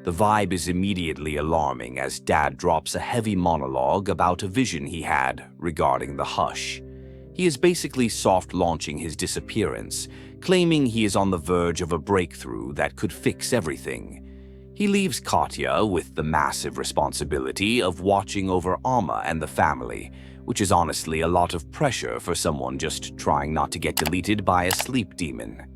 The vibe is immediately alarming as Dad drops a heavy monologue about a vision he had regarding the hush. He is basically soft-launching his disappearance, claiming he is on the verge of a breakthrough that could fix everything. He leaves Katja with the massive responsibility of watching over Amma and the family, which is honestly a lot of pressure for someone just trying not to get deleted by a sleep demon.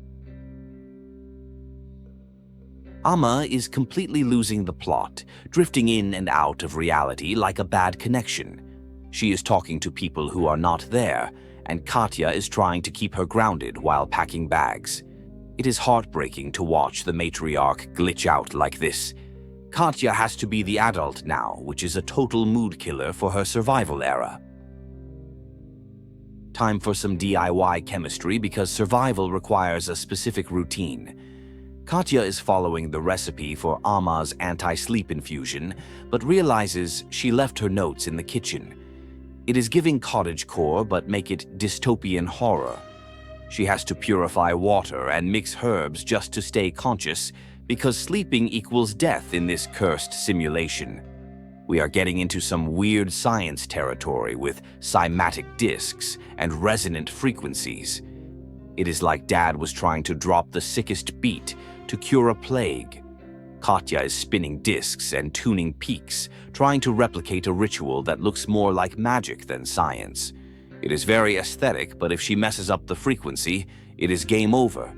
Amma is completely losing the plot, drifting in and out of reality like a bad connection. She is talking to people who are not there, and Katja is trying to keep her grounded while packing bags. It is heartbreaking to watch the matriarch glitch out like this. Katja has to be the adult now, which is a total mood killer for her survival era. Time for some DIY chemistry because survival requires a specific routine. Katja is following the recipe for Amma's anti-sleep infusion, but realizes she left her notes in the kitchen. It is giving cottagecore, but make it dystopian horror. She has to purify water and mix herbs just to stay conscious, because sleeping equals death in this cursed simulation. We are getting into some weird science territory with cymatic discs and resonant frequencies. It is like Dad was trying to drop the sickest beat to cure a plague. Katja is spinning discs and tuning peaks, trying to replicate a ritual that looks more like magic than science. It is very aesthetic, but if she messes up the frequency, it is game over.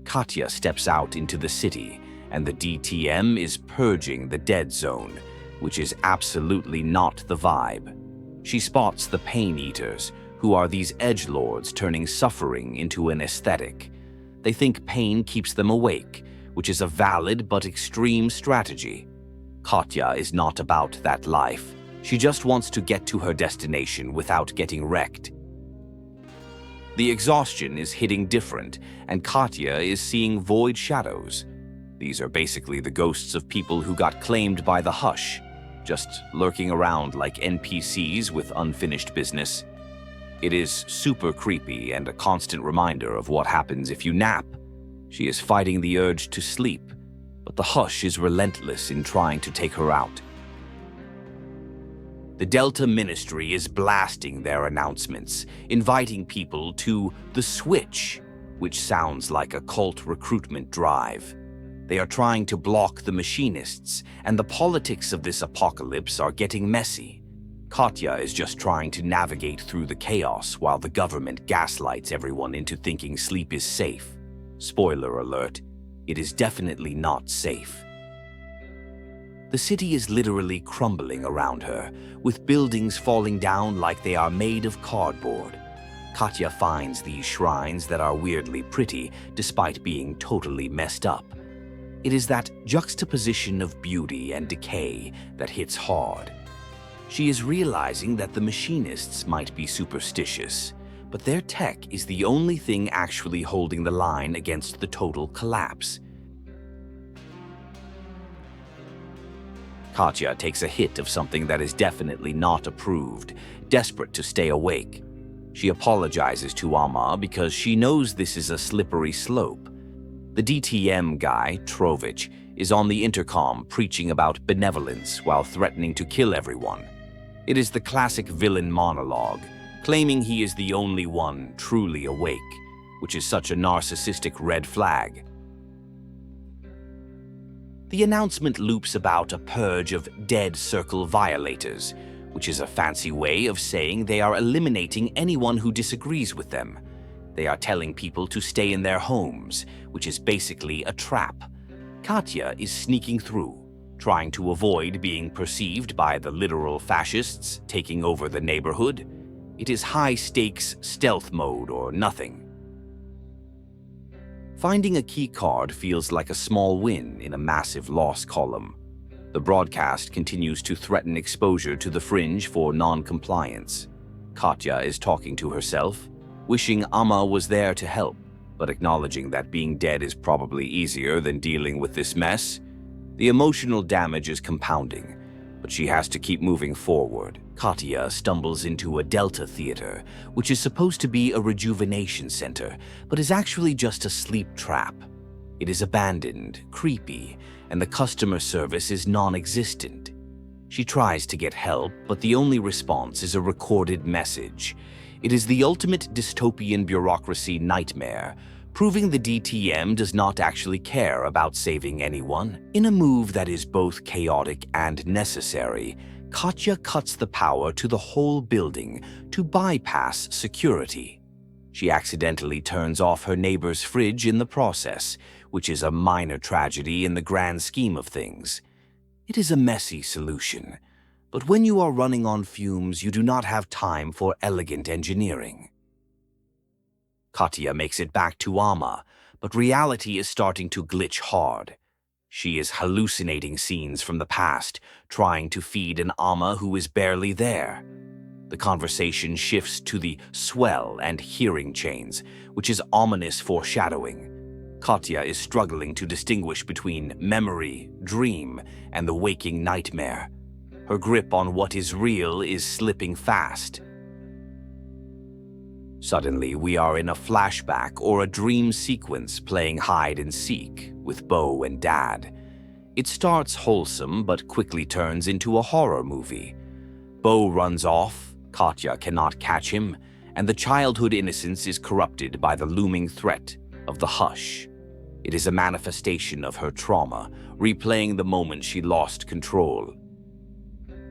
Katja steps out into the city, and the DTM is purging the dead zone, which is absolutely not the vibe. She spots the pain eaters, who are these edgelords turning suffering into an aesthetic. They think pain keeps them awake, which is a valid but extreme strategy. Katja is not about that life. She just wants to get to her destination without getting wrecked. The exhaustion is hitting different, and Katja is seeing void shadows. These are basically the ghosts of people who got claimed by the hush, just lurking around like NPCs with unfinished business. It is super creepy and a constant reminder of what happens if you nap. She is fighting the urge to sleep, but the hush is relentless in trying to take her out. The Delta Ministry is blasting their announcements, inviting people to the Switch, which sounds like a cult recruitment drive. They are trying to block the machinists, and the politics of this apocalypse are getting messy. Katja is just trying to navigate through the chaos while the government gaslights everyone into thinking sleep is safe. Spoiler alert, it is definitely not safe. The city is literally crumbling around her, with buildings falling down like they are made of cardboard. Katja finds these shrines that are weirdly pretty despite being totally messed up. It is that juxtaposition of beauty and decay that hits hard. She is realizing that the machinists might be superstitious, but their tech is the only thing actually holding the line against the total collapse. Katja takes a hit of something that is definitely not approved, desperate to stay awake. She apologizes to Amma because she knows this is a slippery slope. The DTM guy, Trovich, is on the intercom preaching about benevolence while threatening to kill everyone. It is the classic villain monologue, claiming he is the only one truly awake, which is such a narcissistic red flag. The announcement loops about a purge of dead circle violators, which is a fancy way of saying they are eliminating anyone who disagrees with them. They are telling people to stay in their homes, which is basically a trap. Katja is sneaking through, trying to avoid being perceived by the literal fascists taking over the neighborhood. It is high-stakes stealth mode or nothing. Finding a key card feels like a small win in a massive loss column. The broadcast continues to threaten exposure to the fringe for non-compliance. Katja is talking to herself, wishing Amma was there to help, but acknowledging that being dead is probably easier than dealing with this mess. The emotional damage is compounding, but she has to keep moving forward. Katja stumbles into a Delta theater, which is supposed to be a rejuvenation center, but is actually just a sleep trap. It is abandoned, creepy, and the customer service is non-existent. She tries to get help, but the only response is a recorded message. It is the ultimate dystopian bureaucracy nightmare, proving the DTM does not actually care about saving anyone. In a move that is both chaotic and necessary, Katja cuts the power to the whole building to bypass security. She accidentally turns off her neighbor's fridge in the process, which is a minor tragedy in the grand scheme of things. It is a messy solution, but when you are running on fumes, you do not have time for elegant engineering. Katja makes it back to Amma, but reality is starting to glitch hard. She is hallucinating scenes from the past, trying to feed an Amma who is barely there. The conversation shifts to the swell and hearing chains, which is ominous foreshadowing. Katja is struggling to distinguish between memory, dream, and the waking nightmare. Her grip on what is real is slipping fast. Suddenly, we are in a flashback or a dream sequence playing hide and seek with Bo and Dad. It starts wholesome but quickly turns into a horror movie. Bo runs off, Katja cannot catch him, and the childhood innocence is corrupted by the looming threat of the hush. It is a manifestation of her trauma, replaying the moment she lost control.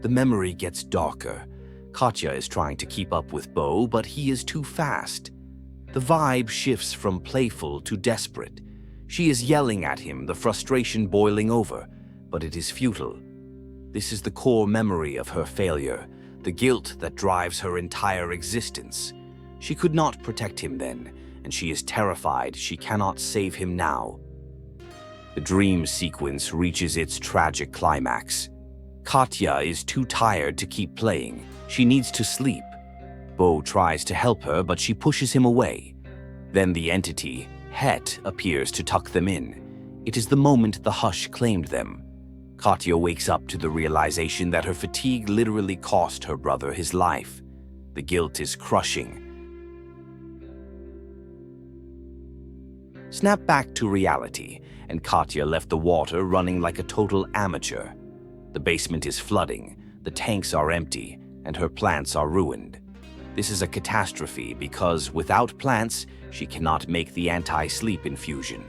The memory gets darker. Katja is trying to keep up with Bo, but he is too fast. The vibe shifts from playful to desperate. She is yelling at him, the frustration boiling over, but it is futile. This is the core memory of her failure, the guilt that drives her entire existence. She could not protect him then, and she is terrified she cannot save him now. The dream sequence reaches its tragic climax. Katja is too tired to keep playing. She needs to sleep. Bo tries to help her, but she pushes him away. Then the entity, Het, appears to tuck them in. It is the moment the hush claimed them. Katja wakes up to the realization that her fatigue literally cost her brother his life. The guilt is crushing. Snap back to reality, and Katja left the water running like a total amateur. The basement is flooding, the tanks are empty, and her plants are ruined. This is a catastrophe because without plants, she cannot make the anti-sleep infusion.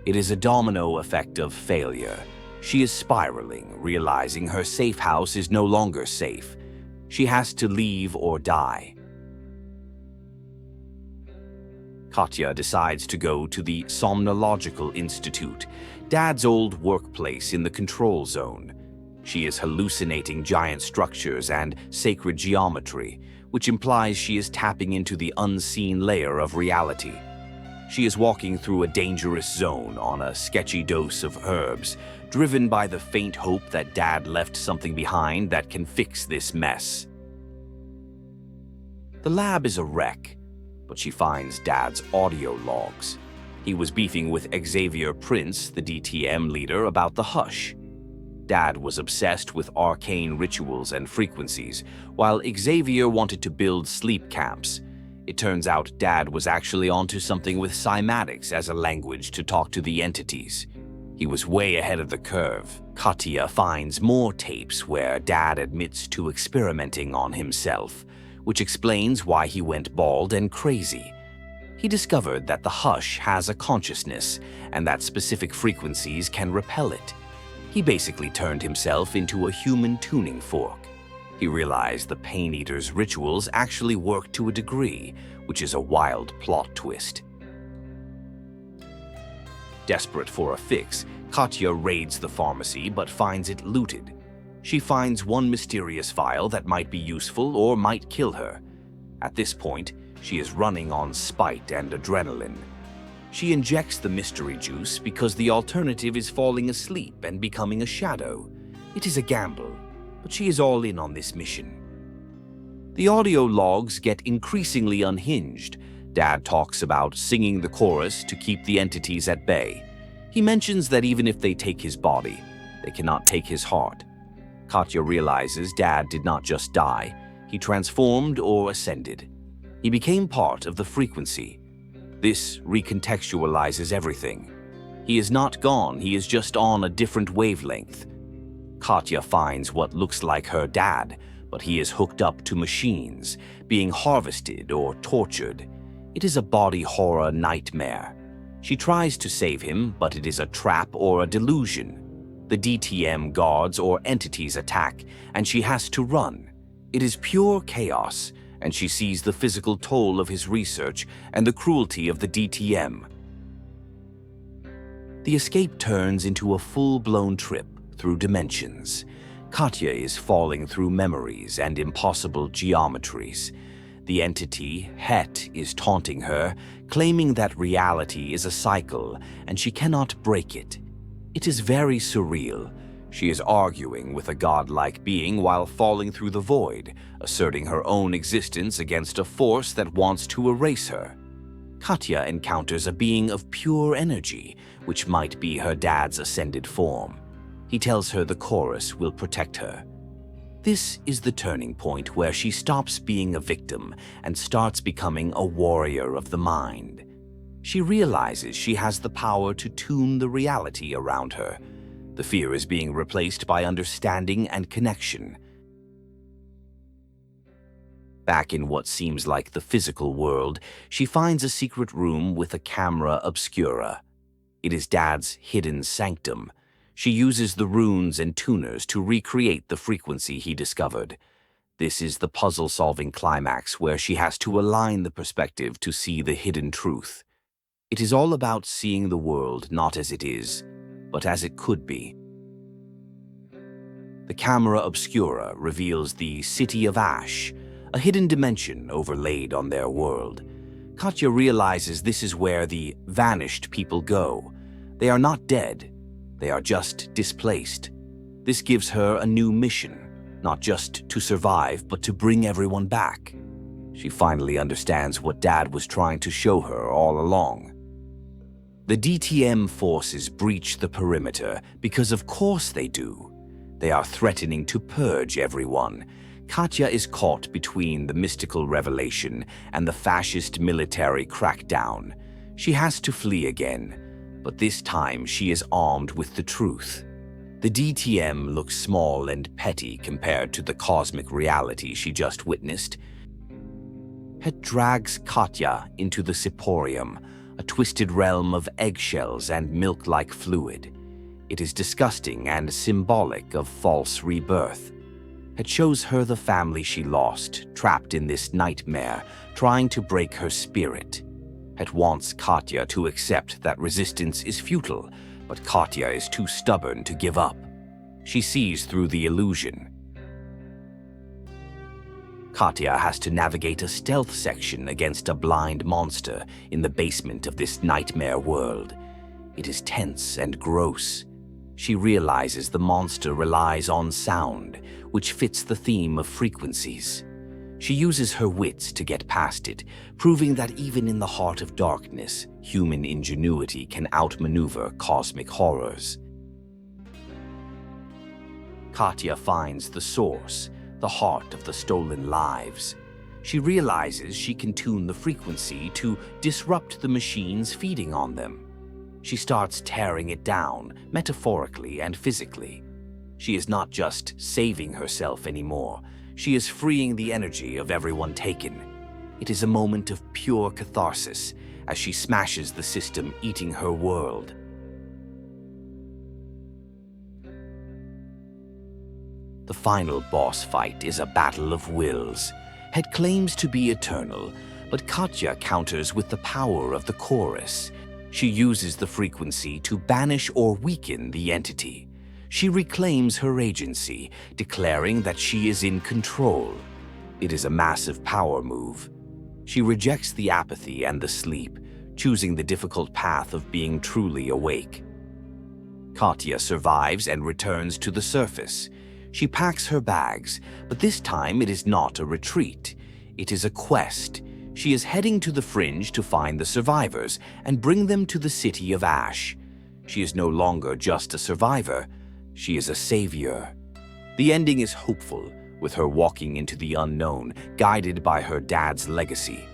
It is a domino effect of failure. She is spiraling, realizing her safe house is no longer safe. She has to leave or die. Katja decides to go to the Somnological Institute, Dad's old workplace in the control zone. She is hallucinating giant structures and sacred geometry, which implies she is tapping into the unseen layer of reality. She is walking through a dangerous zone on a sketchy dose of herbs, driven by the faint hope that Dad left something behind that can fix this mess. The lab is a wreck, but she finds Dad's audio logs. He was beefing with Xavier Prince, the DTM leader, about the hush. Dad was obsessed with arcane rituals and frequencies, while Xavier wanted to build sleep camps. It turns out Dad was actually onto something with cymatics as a language to talk to the entities. He was way ahead of the curve. Katja finds more tapes where Dad admits to experimenting on himself, which explains why he went bald and crazy. He discovered that the hush has a consciousness and that specific frequencies can repel it. He basically turned himself into a human tuning fork. He realized the Pain Eater's rituals actually work to a degree, which is a wild plot twist. Desperate for a fix, Katja raids the pharmacy but finds it looted. She finds one mysterious file that might be useful or might kill her. At this point, she is running on spite and adrenaline. She injects the mystery juice because the alternative is falling asleep and becoming a shadow. It is a gamble, but she is all in on this mission. The audio logs get increasingly unhinged. Dad talks about singing the chorus to keep the entities at bay. He mentions that even if they take his body, they cannot take his heart. Katja realizes Dad did not just die. He transformed or ascended. He became part of the frequency. This recontextualizes everything. He is not gone, he is just on a different wavelength. Katja finds what looks like her dad, but he is hooked up to machines, being harvested or tortured. It is a body horror nightmare. She tries to save him, but it is a trap or a delusion. The DTM guards or entities attack, and she has to run. It is pure chaos, and she sees the physical toll of his research and the cruelty of the DTM. The escape turns into a full-blown trip through dimensions. Katja is falling through memories and impossible geometries. The entity, Het, is taunting her, claiming that reality is a cycle and she cannot break it. It is very surreal. She is arguing with a godlike being while falling through the void, asserting her own existence against a force that wants to erase her. Katja encounters a being of pure energy, which might be her dad's ascended form. He tells her the chorus will protect her. This is the turning point where she stops being a victim and starts becoming a warrior of the mind. She realizes she has the power to tune the reality around her. The fear is being replaced by understanding and connection. Back in what seems like the physical world, she finds a secret room with a camera obscura. It is Dad's hidden sanctum. She uses the runes and tuners to recreate the frequency he discovered. This is the puzzle-solving climax where she has to align the perspective to see the hidden truth. It is all about seeing the world not as it is, but as it could be. The camera obscura reveals the City of Ash, a hidden dimension overlaid on their world. Katja realizes this is where the vanished people go. They are not dead. They are just displaced. This gives her a new mission, not just to survive, but to bring everyone back. She finally understands what Dad was trying to show her all along. The DTM forces breach the perimeter because of course they do. They are threatening to purge everyone. Katja is caught between the mystical revelation and the fascist military crackdown. She has to flee again. But this time she is armed with the truth. The DTM looks small and petty compared to the cosmic reality she just witnessed. Het drags Katja into the Sephorium, a twisted realm of eggshells and milk-like fluid. It is disgusting and symbolic of false rebirth. Het shows her the family she lost, trapped in this nightmare, trying to break her spirit. Het wants Katja to accept that resistance is futile, but Katja is too stubborn to give up. She sees through the illusion. Katja has to navigate a stealth section against a blind monster in the basement of this nightmare world. It is tense and gross. She realizes the monster relies on sound, which fits the theme of frequencies. She uses her wits to get past it, proving that even in the heart of darkness, human ingenuity can outmaneuver cosmic horrors. Katja finds the source, the heart of the stolen lives. She realizes she can tune the frequency to disrupt the machines feeding on them. She starts tearing it down, metaphorically and physically. She is not just saving herself anymore. She is freeing the energy of everyone taken. It is a moment of pure catharsis as she smashes the system eating her world. The final boss fight is a battle of wills. Het claims to be eternal, but Katja counters with the power of the chorus. She uses the frequency to banish or weaken the entity. She reclaims her agency, declaring that she is in control. It is a massive power move. She rejects the apathy and the sleep, choosing the difficult path of being truly awake. Katja survives and returns to the surface. She packs her bags, but this time it is not a retreat. It is a quest. She is heading to the fringe to find the survivors and bring them to the City of Ash. She is no longer just a survivor. She is a savior. The The ending is hopeful, with her walking into the unknown, guided by her dad's legacy.